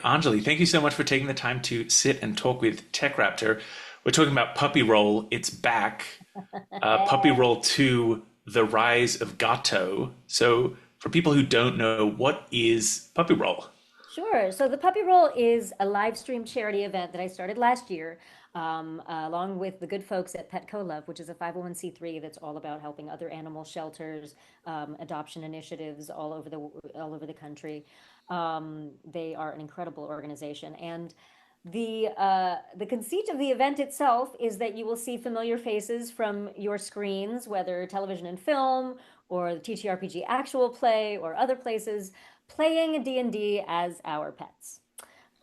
Anjali, thank you so much for taking the time to sit and talk with TechRaptor. We're talking about Puppy Roll. It's back. Puppy Roll 2, The Rise of Gato. So, for people who don't know, what is Puppy Roll? Sure. So the Puppy Roll is a live stream charity event that I started last year, along with the good folks at PetCo Love, which is a 501(c)(3) that's all about helping other animal shelters, adoption initiatives all over the country. They are an incredible organization, and the conceit of the event itself is that you will see familiar faces from your screens, whether television and film, or the TTRPG actual play, or other places playing D&D as our pets.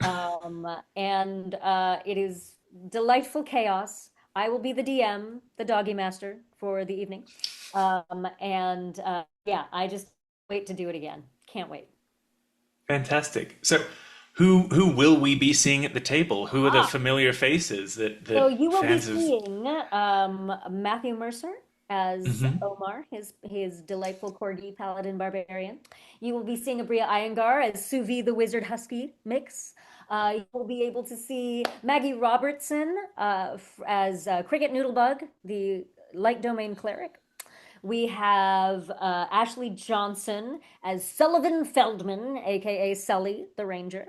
And it is delightful chaos. I will be the DM, the Doggie Master for the evening. And yeah, I just wait to do it again. Can't wait. Fantastic. So, who will we be seeing at the table? Who are the Ah, familiar faces that so you will be fans of? seeing Matthew Mercer as Mhm. Omar, his delightful corgi paladin barbarian. You will be seeing Abria Iyengar as Suvi the wizard husky mix. You will be able to see Maggie Robertson as Cricket Noodlebug, the light domain cleric. We have Ashley Johnson as Sullivan Feldman, aka Sully the Ranger.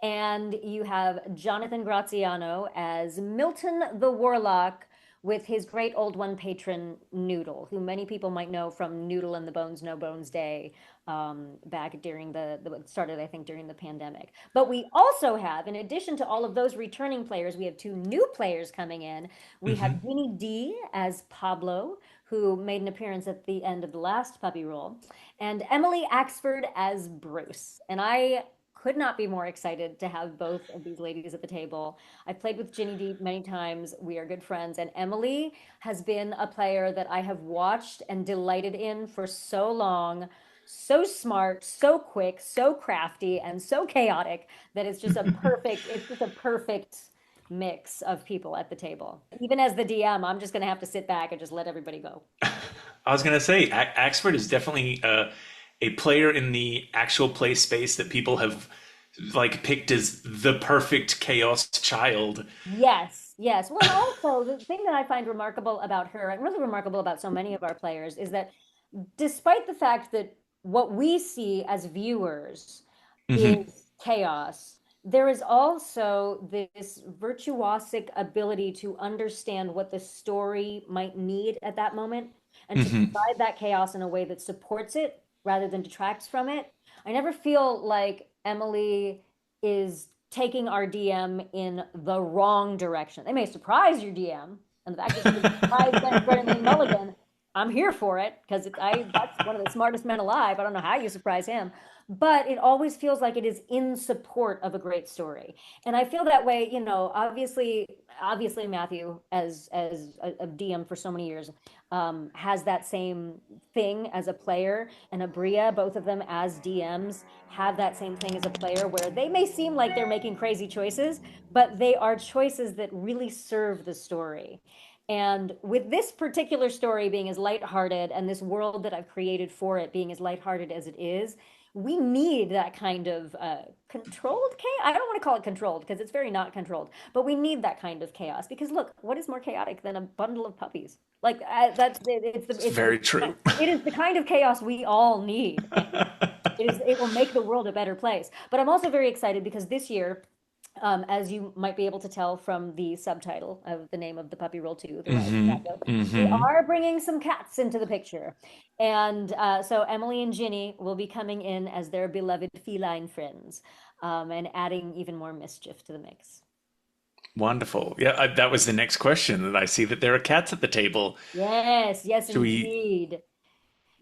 And you have Jonathan Graziano as Milton the Warlock with his great old one patron Noodle, who many people might know from Noodle and the Bones No Bones Day, back during the started, I think, during the pandemic. But we also have, in addition to all of those returning players, we have two new players coming in. We have Mhm. Ginny D as Pablo, who made an appearance at the end of the last puppy roll, and Emily Axford as Bruce. And I could not be more excited to have both of these ladies at the table. I've played with Ginny Deep many times. We are good friends. And Emily has been a player that I have watched and delighted in for so long. So smart, so quick, so crafty, and so chaotic that it's just a perfect mix of people at the table. Even as the DM, I'm just going to have to sit back and just let everybody go. I was gonna say, Axford is definitely a player in the actual play space that people have like picked as the perfect chaos child. Yes, yes. Well, and also the thing that I find remarkable about her, and really remarkable about so many of our players, is that despite the fact that what we see as viewers Hmm. is chaos, there is also this virtuosic ability to understand what the story might need at that moment and to Hmm. provide that chaos in a way that supports it rather than detracts from it. I never feel like Emily is taking our DM in the wrong direction. They may surprise your DM, and the fact that she can surprise Brennan Mulligan, I'm here for it because I that's one of the smartest men alive. I don't know how you surprise him, but it always feels like it is in support of a great story. And I feel that way, obviously Matthew as a DM for so many years has that same thing as a player, and Abria, both of them as DMs have that same thing as a player where they may seem like they're making crazy choices, but they are choices that really serve the story. And with this particular story being as lighthearted and this world that I've created for it being as lighthearted as it is, we need that kind of controlled chaos. I don't want to call it controlled because it's very not controlled, but we need that kind of chaos because look, what is more chaotic than a bundle of puppies? Like that's It's very true. it is the kind of chaos we all need, and it will make the world a better place. But I'm also very excited because this year, as you might be able to tell from the subtitle of the name of the Puppy Roll 2, The Rise of Hmm. Echo, we Hmm. are bringing some cats into the picture. And so Emily and Ginny will be coming in as their beloved feline friends, and adding even more mischief to the mix. Wonderful. Yeah, that was the next question. That I see that there are cats at the table. Yes, yes, Should we? indeed.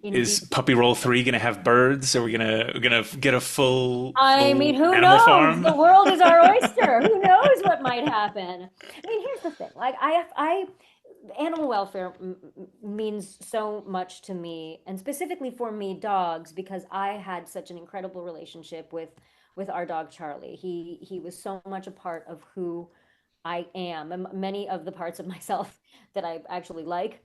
Is Indeed. Puppy Roll 3 gonna have birds? Are we gonna get a full I mean, full who animal knows? farm? The world is our oyster. Who knows what might happen? I mean, here's the thing. Animal welfare means so much to me, and specifically for me, dogs, because I had such an incredible relationship with our dog Charlie. He was so much a part of who I am, and many of the parts of myself that I actually like,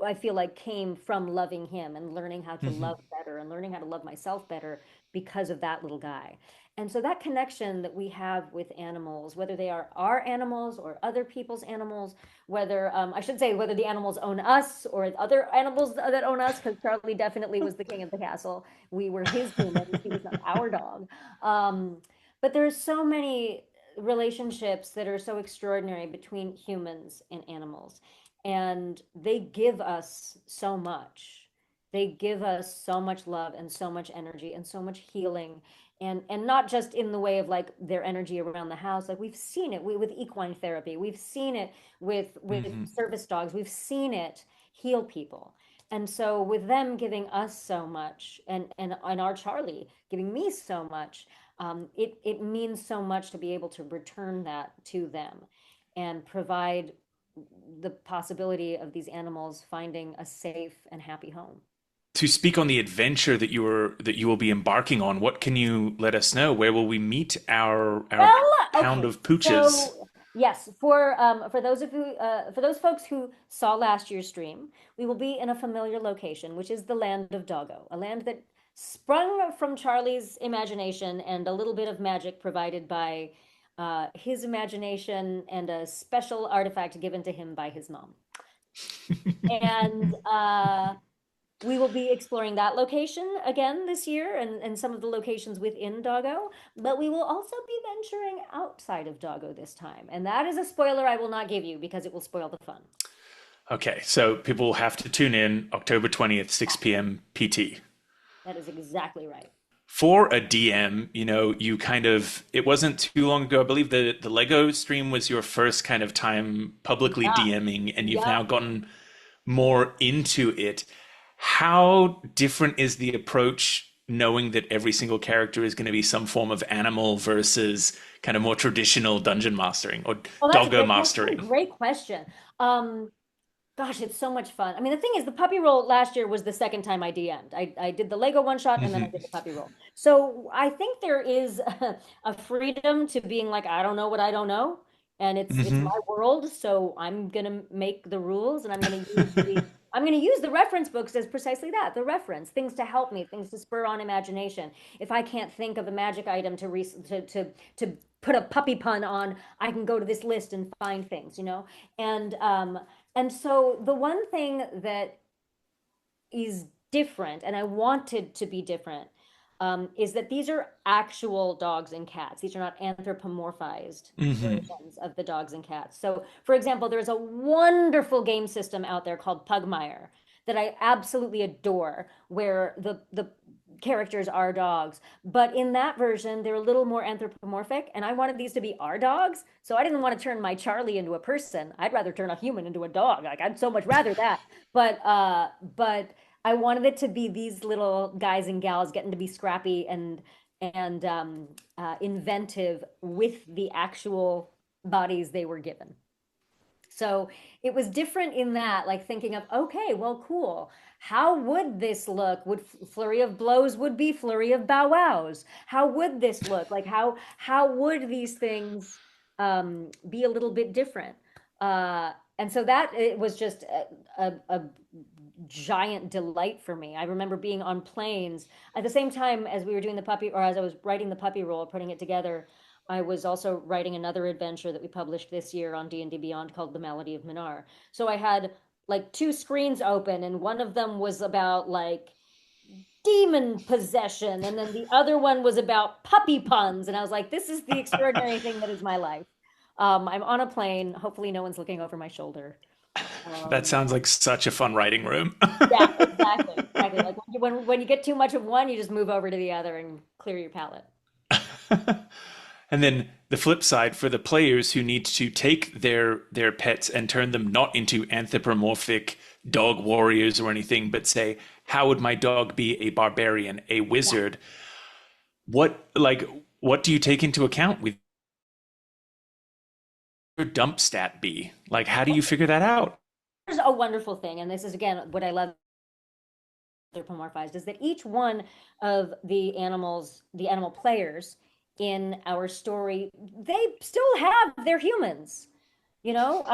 I feel like came from loving him and learning how to Hmm. love better and learning how to love myself better because of that little guy. And so that connection that we have with animals, whether they are our animals or other people's animals, whether I should say whether the animals own us or other animals that own us, because Charlie definitely was the king of the castle. We were his humans. He was not our dog. Um, but there's so many relationships that are so extraordinary between humans and animals, and they give us so much. They give us so much love and so much energy and so much healing, and not just in the way of like their energy around the house. Like we've seen it with equine therapy, we've seen it with Hmm. service dogs, we've seen it heal people. And so with them giving us so much, and our Charlie giving me so much, it means so much to be able to return that to them and provide the possibility of these animals finding a safe and happy home. To speak on the adventure that you will be embarking on, what can you let us know? Where will we meet our Well, pound okay. of pooches? So yes, for those of you for those folks who saw last year's stream, we will be in a familiar location, which is the land of Doggo, a land that sprung from Charlie's imagination and a little bit of magic provided by his imagination and a special artifact given to him by his mom. And we will be exploring that location again this year, and some of the locations within Doggo, but we will also be venturing outside of Doggo this time. And that is a spoiler I will not give you because it will spoil the fun. Okay, so people will have to tune in October 20th, 6 p.m. PT. That is exactly right. For a DM, you kind of, it wasn't too long ago. I believe the Lego stream was your first kind of time publicly Yeah. DMing, and you've Yep. now gotten more into it. How different is the approach knowing that every single character is going to be some form of animal versus kind of more traditional dungeon mastering or Oh, that's a doggo that's a mastering? great question. Um, Gosh, it's so much fun. I mean, the thing is, the puppy roll last year was the second time I DM'd. I did the Lego one shot and then I did the puppy roll. So I think there is a freedom to being like, I don't know what I don't know. And it's Hmm. my world, so I'm gonna make the rules and I'm gonna use the reference books as precisely that, the reference, things to help me, things to spur on imagination. If I can't think of a magic item to put a puppy pun on, I can go to this list and find things, you know? And and so the one thing that is different, and I wanted to be different, is that these are actual dogs and cats. These are not anthropomorphized Hmm. versions of the dogs and cats. So, for example, there's a wonderful game system out there called Pugmire that I absolutely adore, where the characters are dogs. But in that version, they're a little more anthropomorphic, and I wanted these to be our dogs. So I didn't want to turn my Charlie into a person. I'd rather turn a human into a dog. Like I'd so much rather that. But I wanted it to be these little guys and gals getting to be scrappy and inventive with the actual bodies they were given. So it was different in that, like thinking of, okay, well, cool. How would this look? Would flurry of blows would be flurry of bow wows? How would this look? Like how would these things be a little bit different? And so that it was just a giant delight for me. I remember being on planes at the same time as we were doing the puppy, or as I was writing the puppy roll, putting it together. I was also writing another adventure that we published this year on D&D Beyond called The Malady of Minar. So I had like two screens open, and one of them was about like demon possession, and then the other one was about puppy puns. And I was like, this is the extraordinary thing that is my life. I'm on a plane. Hopefully, no one's looking over my shoulder. That Um, sounds like such a fun writing room. yeah, exactly, exactly. Like when you get too much of one, you just move over to the other and clear your palate. And then the flip side for the players who need to take their pets and turn them not into anthropomorphic dog warriors or anything, but say, how would my dog be a barbarian, a Yeah. wizard? What do you take into account with your dump stat be? Like, how do you figure that out? Here's a wonderful thing, and this is again what I love anthropomorphized, is that each one of the animal players in our story, they still have their humans. You know,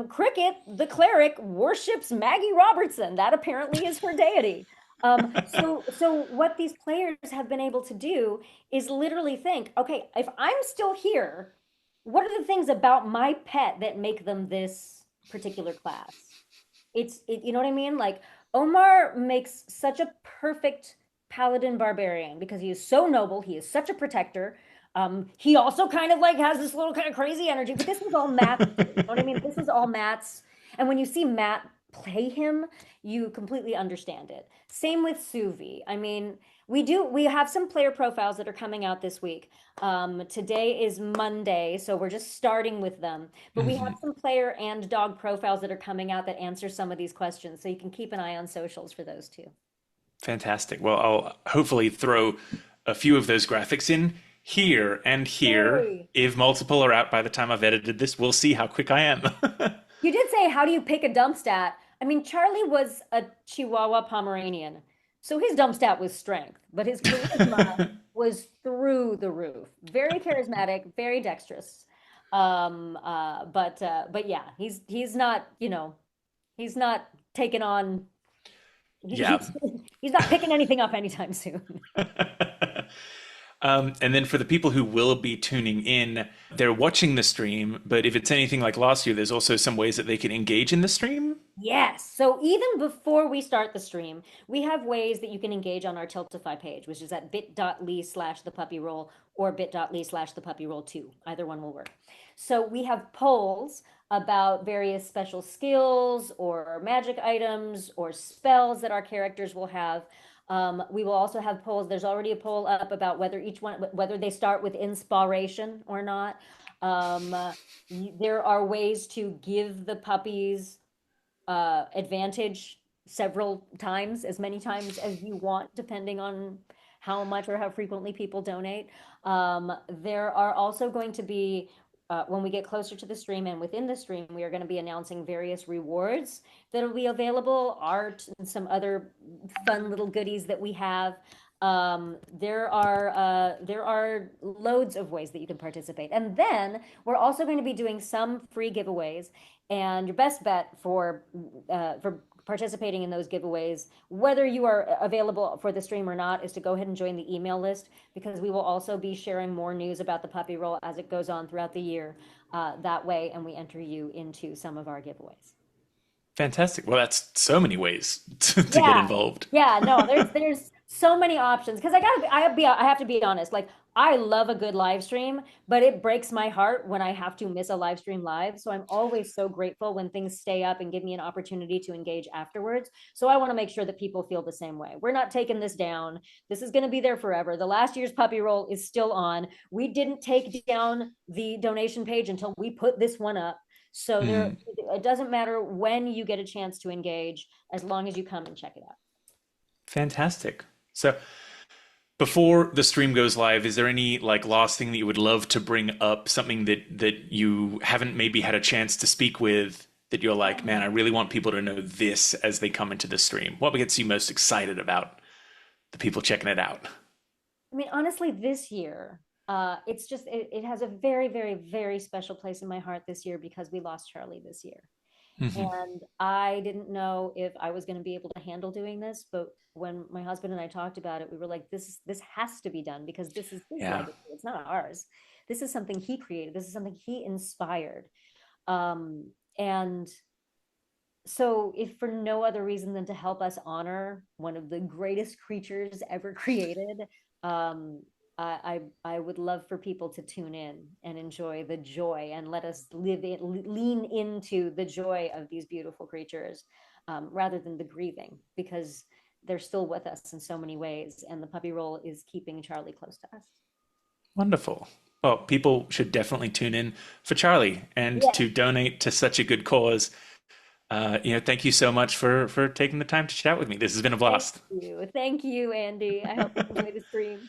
Cricket, the cleric, worships Maggie Robertson. That apparently is her deity. So what these players have been able to do is literally think, okay, if I'm still here, what are the things about my pet that make them this particular class? You know what I mean? Like Omar makes such a perfect paladin barbarian because he is so noble. He is such a protector. He also kind of like has this little kind of crazy energy, but this is all Matt's. You know what I mean? This is all Matt's. And when you see Matt play him, you completely understand it. Same with Suvi. I mean, we have some player profiles that are coming out this week. Today is Monday, so we're just starting with them. But we have some player and dog profiles that are coming out that answer some of these questions. So you can keep an eye on socials for those too. Fantastic. Well, I'll hopefully throw a few of those graphics in here and here. Yay. If multiple are out by the time I've edited this, we'll see how quick I am. You did say, how do you pick a dump stat? I mean, Charlie was a Chihuahua Pomeranian, so his dump stat was strength, but his charisma was through the roof. Very charismatic, very dexterous. But yeah, he's not, he's not taking on. Yeah. He's not picking anything up anytime soon. And then for the people who will be tuning in, they're watching the stream, but if it's anything like last year, there's also some ways that they can engage in the stream. Yes. So even before we start the stream, we have ways that you can engage on our Tiltify page, which is at bit.ly/thepuppyroll or bit.ly/thepuppyroll2. Either one will work. So we have polls about various special skills or magic items or spells that our characters will have. We will also have polls. There's already a poll up about whether they start with inspiration or not. There are ways to give the puppies advantage several times, as many times as you want, depending on how much or how frequently people donate. There are also going to be, when we get closer to the stream and within the stream, we are going to be announcing various rewards that will be available, art and some other fun little goodies that we have. There are loads of ways that you can participate. And then we're also going to be doing some free giveaways. And your best bet for participating in those giveaways, whether you are available for the stream or not, is to go ahead and join the email list, because we will also be sharing more news about the puppy roll as it goes on throughout the year that way, and we enter you into some of our giveaways. Fantastic. Well, that's so many ways to get involved. Yeah, no, there's so many options, because I have to be honest, like I love a good live stream, but it breaks my heart when I have to miss a live stream live. So I'm always so grateful when things stay up and give me an opportunity to engage afterwards. So I want to make sure that people feel the same way. We're not taking this down. This is going to be there forever. The last year's puppy roll is still on. We didn't take down the donation page until we put this one up. So it doesn't matter when you get a chance to engage, as long as you come and check it out. Fantastic. So before the stream goes live, is there any like last thing that you would love to bring up, something that you haven't maybe had a chance to speak with, that you're like, man, I really want people to know this as they come into the stream? What gets you most excited about the people checking it out? I mean, honestly, this year, it has a very, very, very special place in my heart this year, because we lost Charlie this year. And I didn't know if I was going to be able to handle doing this, but when my husband and I talked about it, we were like, this has to be done, because this is his legacy. It's not ours. This is something he created. This is something he inspired. And so if for no other reason than to help us honor one of the greatest creatures ever created, I would love for people to tune in and enjoy the joy, and let us lean into the joy of these beautiful creatures, rather than the grieving, because they're still with us in so many ways, and the puppy roll is keeping Charlie close to us. Wonderful. Well, people should definitely tune in for Charlie and to donate to such a good cause. Thank you so much for taking the time to chat with me. This has been a blast. Thank you, Andy. I hope you enjoy the stream.